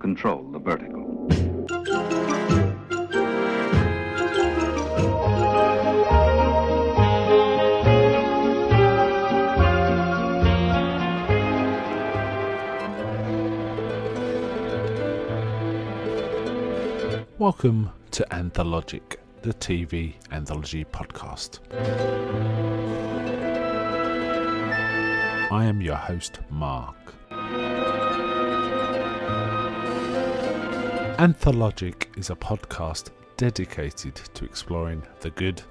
control the vertigo. Welcome to Anthologic, the TV anthology podcast. I am your host, Mark. Anthologic is a podcast dedicated to exploring the good,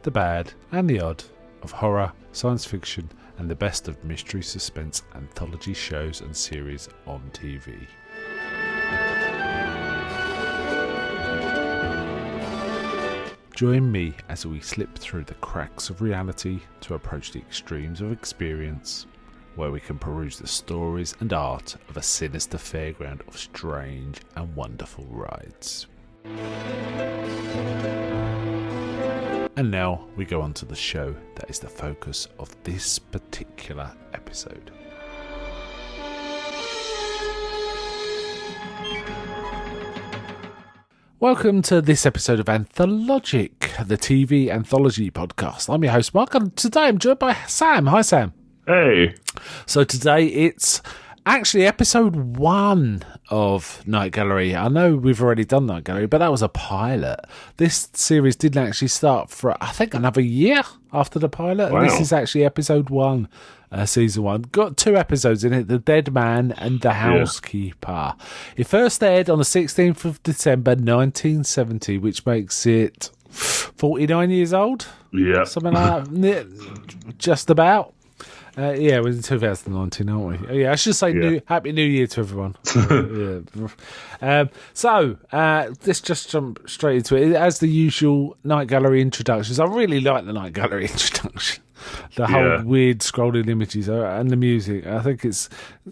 the bad, and the odd of horror, science fiction, and the best of mystery, suspense, anthology shows and series on TV. Join me as we slip through the cracks of reality to approach the extremes of experience, where we can peruse the stories and art of a sinister fairground of strange and wonderful rides. And now we go on to the show that is the focus of this particular episode. Welcome to this episode of Anthologic, the TV anthology podcast. I'm your host, Mark, and today I'm joined by Sam. Hi, Sam. Hey. So today it's actually episode 1 of Night Gallery. I know we've already done Night Gallery, but that was a pilot. This series didn't actually start for, I think, another year after the pilot. Wow. And this is actually episode 1. Season 1. Got 2 episodes in it, The Dead Man and The Housekeeper. It first aired on the 16th of December 1970, which makes it 49 years old? Yeah. Something like that. Just about. Yeah, we're in 2019, aren't we? Yeah, I should say Happy New Year to everyone. Let's just jump straight into it. As the usual Night Gallery introductions, I really like the Night Gallery introduction. The whole weird scrolling images and the music. I think it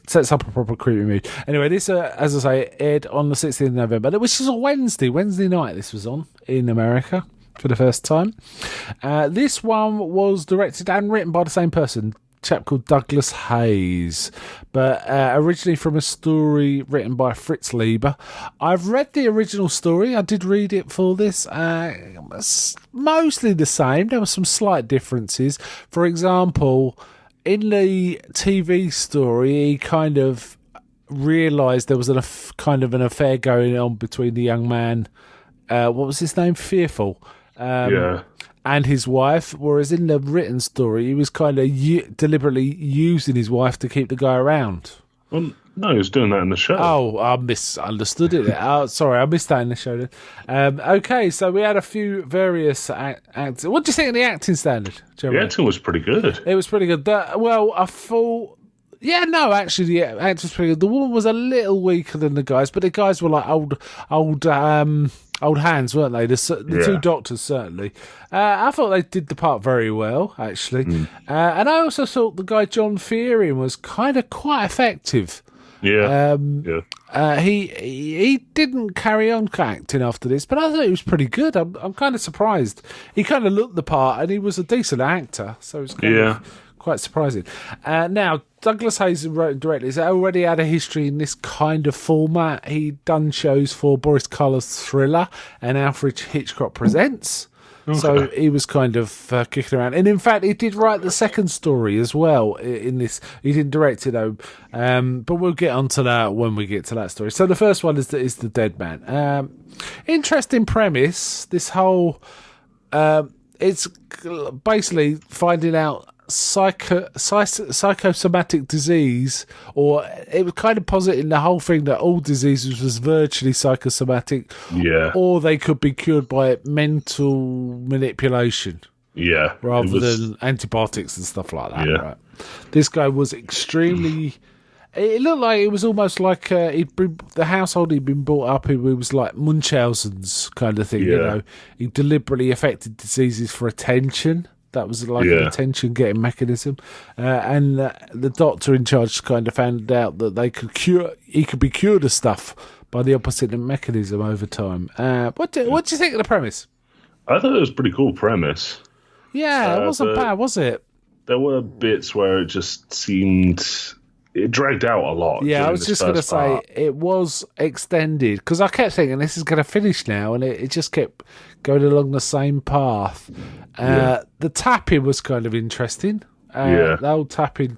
sets up a proper creepy mood. Anyway, this, as I say, aired on the 16th of November, which was a Wednesday night this was on in America for the first time. This one was directed and written by the same person, chap called Douglas Hayes, but originally from a story written by Fritz Lieber. I've read the original story. I did read it for this. It's mostly the same. There were some slight differences. For example, in the TV story, he kind of realised there was kind of an affair going on between the young man, what was his name? Fearful. And his wife, whereas in the written story, he was kind of deliberately using his wife to keep the guy around. Well, no, he was doing that in the show. Oh, I misunderstood it. Sorry, I missed that in the show. Okay, so we had a few various actors. What do you think of the acting standard, Jeremy? The acting was pretty good. It was pretty good. I thought... Yeah, no, actually, the acting was pretty good. The woman was a little weaker than the guys, but the guys were like old hands, weren't they? The two doctors, certainly. I thought they did the part very well, actually. And I also thought the guy John Fearing was kind of quite effective. Yeah. He didn't carry on acting after this, but I thought he was pretty good. I'm kind of surprised. He kind of looked the part, and he was a decent actor, so it's kind of quite surprising. Now, Douglas Hayes wrote and directed. He's already had a history in this kind of format. He'd done shows for Boris Karloff's Thriller and Alfred Hitchcock Presents. Okay. So he was kind of kicking around. And in fact, he did write the second story as well in this. He didn't direct it, though. But we'll get onto that when we get to that story. So the first one is the Dead Man. Interesting premise. This whole... it's basically finding out psychosomatic disease, or it was kind of positing the whole thing that all diseases was virtually psychosomatic, or they could be cured by mental manipulation, rather than antibiotics and stuff like that. Right? This guy was extremely. It looked like it was almost like the household he'd been brought up in. It was like Munchausen's kind of thing. You know, he deliberately affected diseases for attention. That was like an attention-getting mechanism, and the doctor in charge kind of found out that he could be cured of stuff by the opposite mechanism over time. What do you think of the premise? I thought it was a pretty cool premise. Yeah, it wasn't bad, was it? There were bits where it just seemed it dragged out a lot. Yeah, I was just going to say it was extended because I kept thinking this is going to finish now, and it just kept going along the same path. The tapping was kind of interesting. The old tapping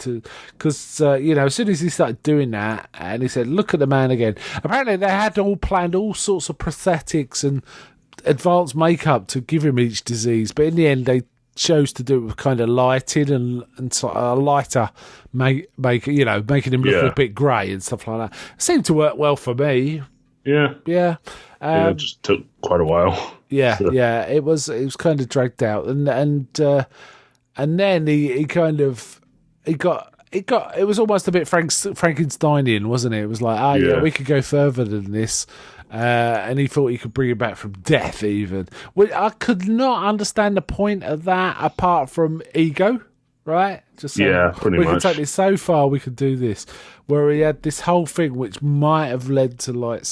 because as soon as he started doing that, and he said, "Look at the man again." Apparently, they had all planned all sorts of prosthetics and advanced makeup to give him each disease, but in the end, they chose to do it with kind of lighting and sort of a lighter making him look a bit grey and stuff like that. It seemed to work well for me. Yeah. It just took quite a while. Yeah, it was kind of dragged out, and then he got it was almost a bit Frankensteinian, wasn't it? It was like, we could go further than this. And he thought he could bring him back from death, even. Well, I could not understand the point of that apart from ego, right? Just saying, pretty much. We can take this so far, we could do this. Where he had this whole thing which might have led to like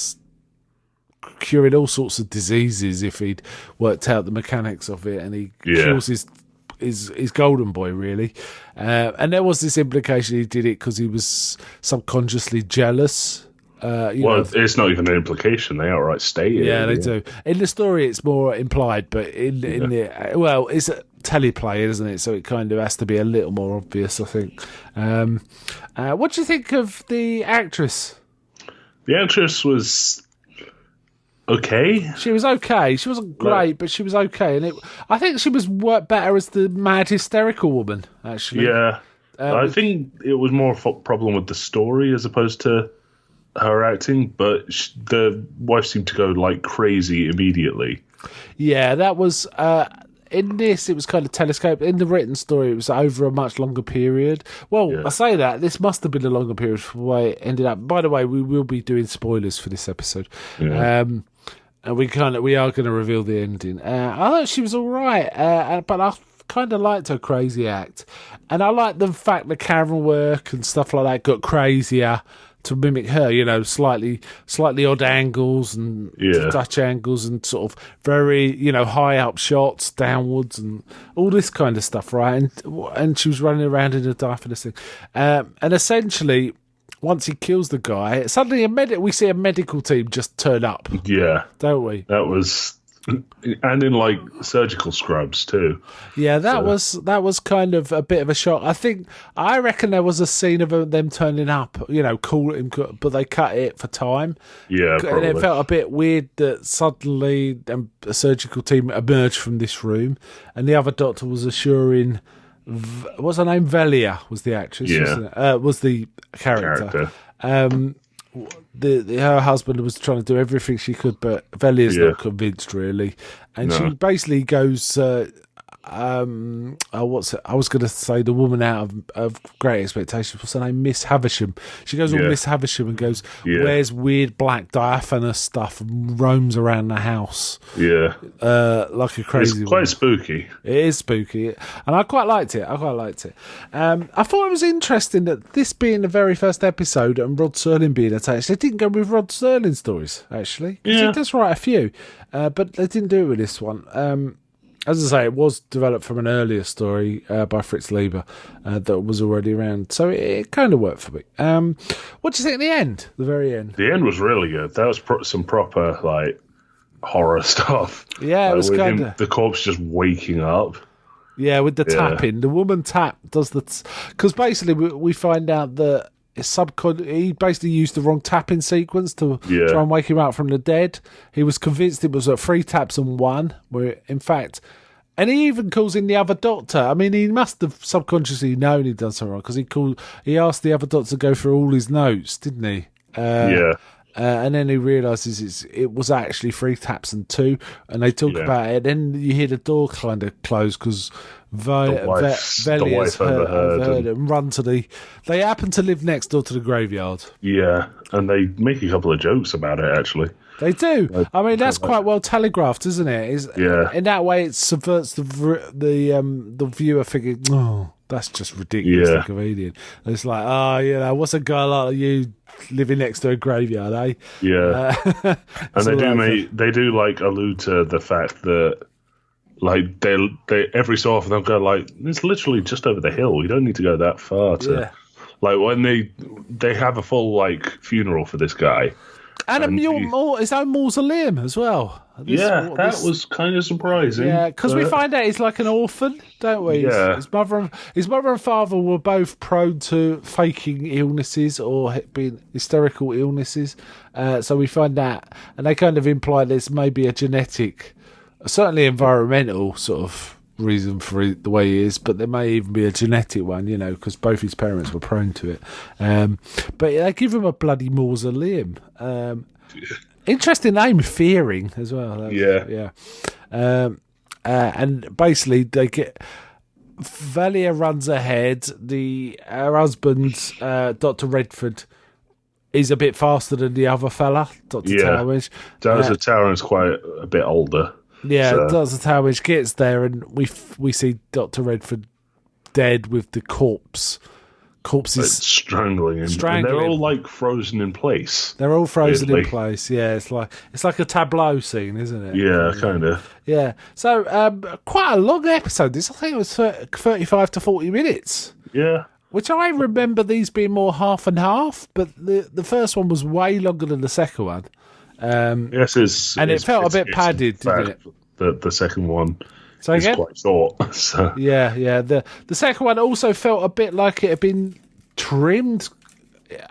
curing all sorts of diseases if he'd worked out the mechanics of it, and he kills his golden boy, really. And there was this implication he did it because he was subconsciously jealous. It's not even an implication. They outright state it. Yeah, they do. In the story, it's more implied, but it's a teleplay, isn't it? So it kind of has to be a little more obvious, I think. What do you think of the actress? The actress was okay. She was okay. She wasn't great, but she was okay. And I think she was worked better as the mad hysterical woman, actually. Yeah. I think it was more a problem with the story as opposed to her acting, but the wife seemed to go like crazy immediately. Yeah, that was in this. It was kind of telescoped. In the written story, it was over a much longer period. Well, I say that this must have been a longer period for the way it ended up. By the way, we will be doing spoilers for this episode, and we are going to reveal the ending. I thought she was all right, but I kind of liked her crazy act, and I liked the fact the camera work and stuff like that got crazier to mimic her, slightly odd angles and Dutch angles and sort of very, high up shots downwards and all this kind of stuff, right? And she was running around in a diaphanous thing. And essentially, once he kills the guy, suddenly we see a medical team just turn up. Yeah. Don't we? That was... And in like surgical scrubs too. Yeah, that was kind of a bit of a shock. I reckon there was a scene of them turning up, cool him, but they cut it for time. Yeah, probably. And it felt a bit weird that suddenly a surgical team emerged from this room, and the other doctor was assuring. What's her name? Velia was the actress. Yeah, was the character. Her husband was trying to do everything she could, but Velia's not convinced really, and she basically goes. What's it? I was going to say the woman out of Great Expectations. What's her name? Miss Havisham. She goes on Miss Havisham and goes, wears weird black diaphanous stuff and roams around the house. Yeah, like a crazy. It's quite spooky. It is spooky, and I quite liked it. I thought it was interesting that this being the very first episode and Rod Serling being attached, they didn't go with Rod Serling stories actually. He does write a few, but they didn't do it with this one. As I say, it was developed from an earlier story by Fritz Lieber that was already around, so it kind of worked for me. What do you think at the end? The very end? The end was really good. That was some proper like horror stuff. Yeah, it was kind of the corpse just waking up. Yeah, with the tapping. The woman does because basically we find out that he basically used the wrong tapping sequence to try and wake him up from the dead. He was convinced it was 3 taps and 1, where in fact, and he even calls in the other doctor. I mean, he must have subconsciously known he'd done something wrong because he asked the other doctor to go through all his notes, didn't he? And then he realises it was actually 3 taps and 2, and they talk about it. Then you hear the door kind of close because Velia's heard and run to They happen to live next door to the graveyard. Yeah, and they make a couple of jokes about it, actually. They do. I mean, that's quite well telegraphed, isn't it? In that way, it subverts the viewer thinking, oh, that's just ridiculously convenient. And it's like, what's a guy like you living next to a graveyard, eh? Yeah. And they do like allude to the fact that like they every so often they'll go like, it's literally just over the hill. You don't need to go that far to Like when they have a full like funeral for this guy, and his own mausoleum as well. That was kind of surprising. Yeah, because we find out he's like an orphan, don't we? Yeah. His mother and father were both prone to faking illnesses or being hysterical illnesses. So we find that, and they kind of imply there's maybe a genetic, certainly environmental sort of reason for the way he is, but there may even be a genetic one, because both his parents were prone to it. But they give him a bloody mausoleum. Interesting name, Fearing, as well. Yeah. And basically, they get Valia runs ahead. Her husband, Dr. Redford, is a bit faster than the other fella, Dr. Talmadge. Dr. Talmadge is quite a bit older. Yeah, Dr. Talmadge gets there, and we see Dr. Redford dead with the corpses strangling him. And they're all like frozen in place. They're all frozen in place. Yeah, it's like a tableau scene, isn't it? Yeah, kind of. Yeah. So quite a long episode. This, I think it was 35 to 40 minutes. Yeah. Which I remember these being more half and half, but the first one was way longer than the second one. Yes, it felt a bit padded, didn't it? The second one. So again? Quite short. So. Yeah. The second one also felt a bit like it had been trimmed.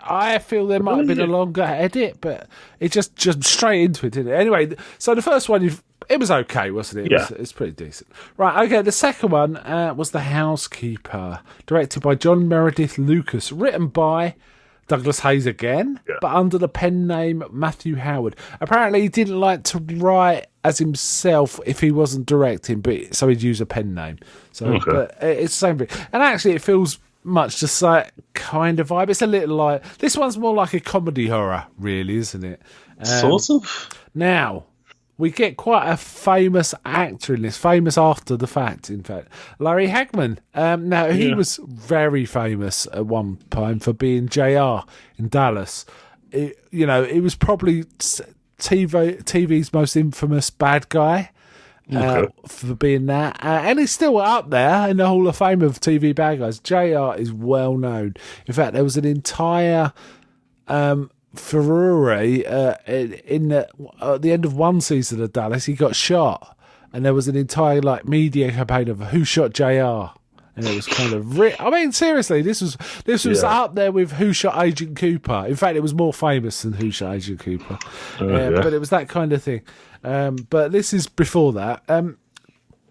I feel there might have been a longer edit, but it just jumped straight into it, didn't it? Anyway, so the first one, it was okay, wasn't it? It's pretty decent. Right, okay, the second one was The Housekeeper, directed by John Meredith Lucas, written by Douglas Hayes again, but under the pen name Matthew Howard. Apparently, he didn't like to write as himself if he wasn't directing, so he'd use a pen name. So, but it's the same thing. And actually, it feels much just like kind of vibe. It's a little like this one's more like a comedy horror, really, isn't it? Sort of. Now, we get quite a famous actor in this, famous after the fact, in fact. Larry Hagman. Now, he was very famous at one time for being JR in Dallas. He was probably TV's most infamous bad guy for being that. And he's still up there in the Hall of Fame of TV bad guys. JR is well known. In fact, there was an entire Ferrari at the end of one season of Dallas. He got shot, and there was an entire media campaign of who shot JR, and it was kind of I mean, seriously, this was up there with who shot Agent Cooper. In fact, it was more famous than who shot Agent Cooper, but it was that kind of thing. But this is before that.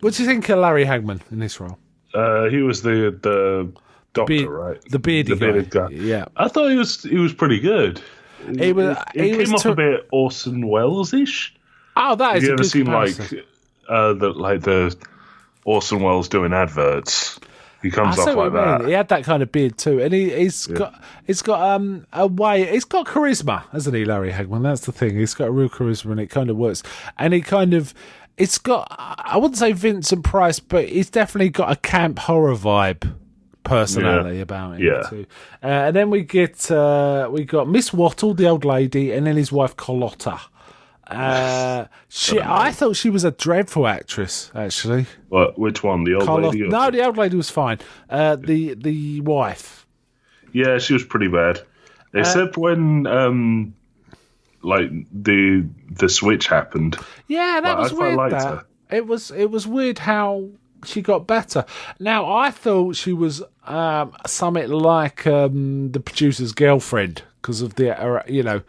What do you think of Larry Hagman in this role? He was the doctor, right? The bearded guy. Yeah, I thought he was pretty good. It came off a bit Orson Welles-ish. Oh, that is. Have you a ever good seen comparison. the Orson Welles doing adverts? He comes off like that. He had that kind of beard too, and he's got a way. He's got charisma, hasn't he, Larry Hagman? That's the thing. He's got a real charisma, and it kind of works. And it's got. I wouldn't say Vincent Price, but he's definitely got a camp horror vibe. Personality about him too. And then we got Miss Wattle, the old lady, and then his wife Carlotta. I thought she was a dreadful actress, actually. What? Which one? The old lady? No, the old lady was fine. The wife. Yeah, she was pretty bad. Except when the switch happened. Yeah, that was weird. I liked her. It was weird how she got better. Now, I thought she was something like the producer's girlfriend because of the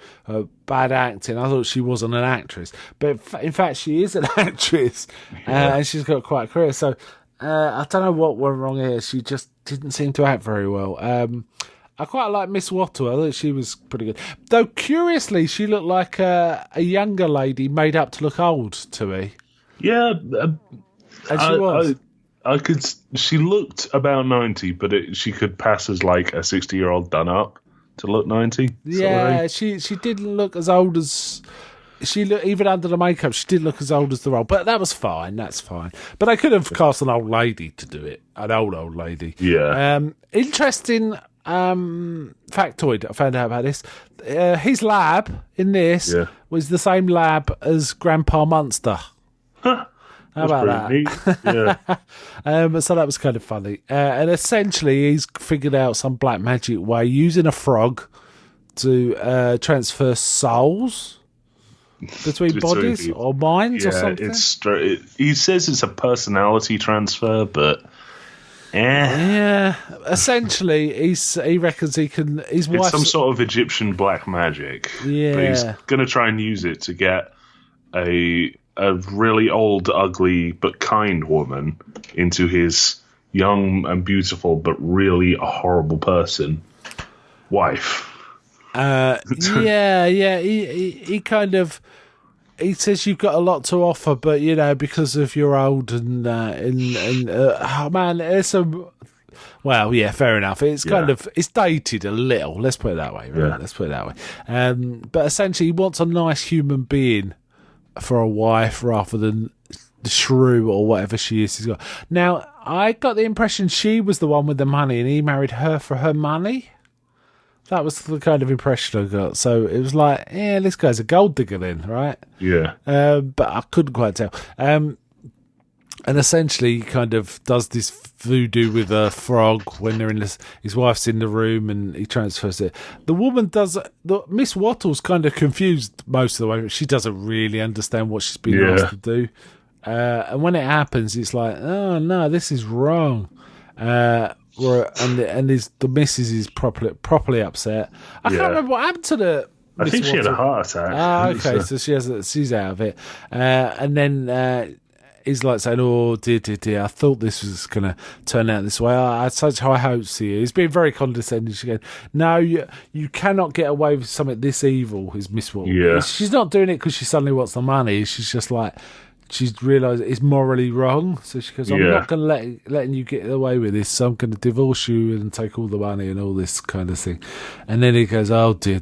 bad acting. I thought she wasn't an actress, but in fact, she is an actress, and she's got quite a career. So I don't know what went wrong here. She just didn't seem to act very well. I quite like Miss Wattle. I thought she was pretty good. Though, curiously, she looked like a younger lady made up to look old to me. Yeah. And she was. I could. She looked about 90, but she could pass as like a 60-year-old done up to look 90. Yeah, she didn't look as old as she looked. Even under the makeup, she didn't look as old as the role. But that was fine. That's fine. But they could have cast an old lady to do it. An old lady. Yeah. Interesting factoid I found out about this. His lab in this was the same lab as Grandpa Munster. Huh. How about pretty that? neat. Yeah. So that was kind of funny. And essentially, he's figured out some black magic way using a frog to transfer souls between bodies or minds or something. He says it's a personality transfer, but yeah. Essentially, he reckons he can. His it's wife's some sort of Egyptian black magic. Yeah, but he's gonna try and use it to get a really old, ugly but kind woman into his young and beautiful but really a horrible person wife. Yeah. He kind of. He says you've got a lot to offer, but because of you're old and oh man, there's some. Well, yeah, fair enough. It's kind of it's dated a little. Let's put it that way. Right? Yeah. Let's put it that way. But essentially, he wants a nice human being for a wife rather than the shrew or whatever she is. He's got. Now, I got the impression she was the one with the money, and he married her for her money. That was the kind of impression I got. So it was like, yeah, this guy's a gold digger then, right? Yeah. But I couldn't quite tell. And essentially, he kind of does this voodoo with a frog when they're in his wife's in the room and he transfers it. The woman Miss Wattle's kind of confused most of the way. She doesn't really understand what she's been asked to do. And when it happens, it's like, oh no, this is wrong. And the missus is properly upset. I can't remember what happened to the. I think she had a heart attack. Ah, okay, so she's out of it. And then he's like saying, "Oh dear, I thought this was going to turn out this way. I had such high hopes for you." He's being very condescending. She's going, "No, you cannot get away with something this evil." Is Miss Wall? Yeah, she's not doing it because she suddenly wants the money. She's just like. She's realised it's morally wrong, so she goes, I'm not going to letting you get away with this, so I'm going to divorce you and take all the money and all this kind of thing. And then he goes, oh dear.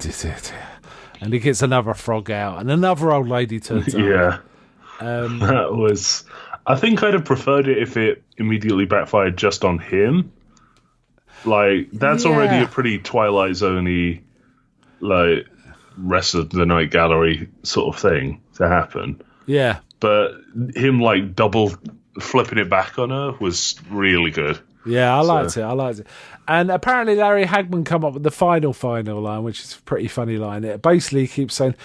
And he gets another frog out, and another old lady turns up. Yeah. That was... I think I'd have preferred it if it immediately backfired just on him. Like, that's already a pretty Twilight Zone-y, like, rest of the night gallery sort of thing to happen. Yeah. But him, like, double flipping it back on her was really good. Yeah, I liked it. And apparently Larry Hagman come up with the final line, which is a pretty funny line. It basically keeps saying...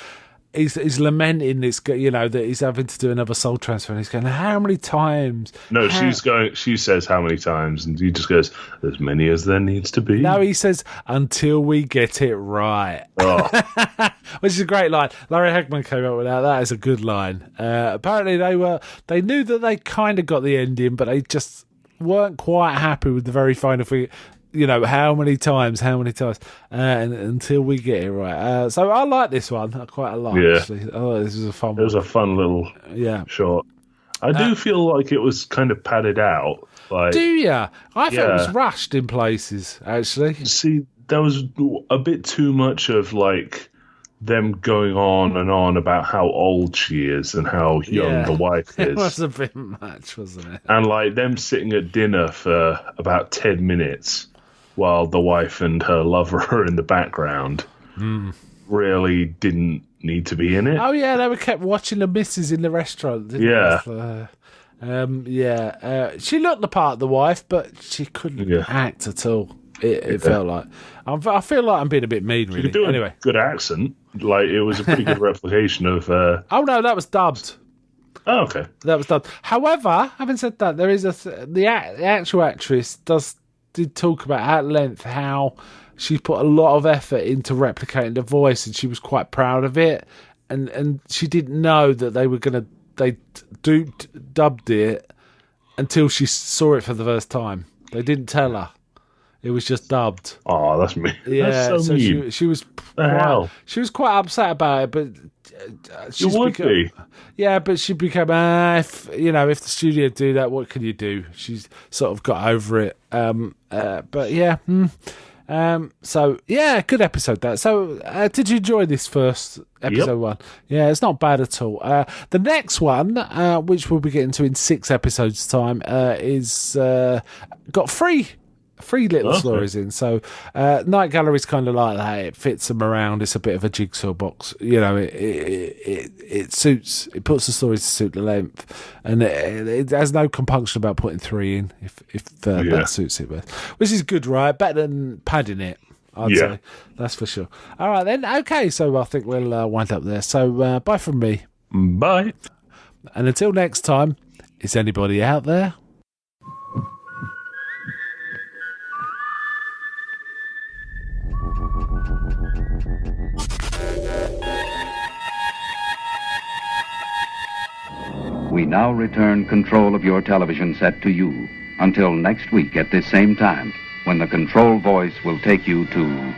He's lamenting this, that he's having to do another soul transfer, and he's going, how many times? No, she says how many times, and he just goes, as many as there needs to be. No, he says, until we get it right. Oh. Which is a great line. Larry Hagman came up with that. That is a good line. Apparently they knew that they kind of got the ending, but they just weren't quite happy with the very final thing. How many times, and until we get it right. So I like this one. I quite like actually. Oh, this was a fun one. It was a fun little short. I do feel like it was kind of padded out. Like, do you? I thought it was rushed in places, actually. See, there was a bit too much of, like, them going on and on about how old she is and how young the wife is. It was a bit much, wasn't it? And, like, them sitting at dinner for about 10 minutes while the wife and her lover are in the background really didn't need to be in it. Oh, yeah, they were kept watching the missus in the restaurant, didn't they? She looked the part of the wife, but she couldn't act at all. It felt like. I feel like I'm being a bit mean, really. She could do a good accent. Like, it was a pretty good replication of... Oh, no, that was dubbed. Oh, okay. That was dubbed. However, having said that, there is the actual actress did talk about at length how she put a lot of effort into replicating the voice, and she was quite proud of it. And she didn't know that they dubbed it until she saw it for the first time. They didn't tell her. It was just dubbed. Oh, that's me. Yeah, that's so mean. She was quite upset about it, but yeah, but she became if the studio do that, what can you do? She's sort of got over it. But yeah. So yeah, good episode that. So did you enjoy this first episode one? Yeah, it's not bad at all. The next one, which we'll be getting to in 6 episodes time, is got 3 3 little stories in. So Night Gallery's kind of like that. It fits them around. It's a bit of a jigsaw box. You know, it suits. It puts the stories to suit the length, and it has no compunction about putting 3 in if that suits it best. Which is good, right? Better than padding it, I'd say. That's for sure. All right then. Okay, so I think we'll wind up there. So bye from me. Bye. And until next time, is anybody out there? We now return control of your television set to you until next week at this same time, when the control voice will take you to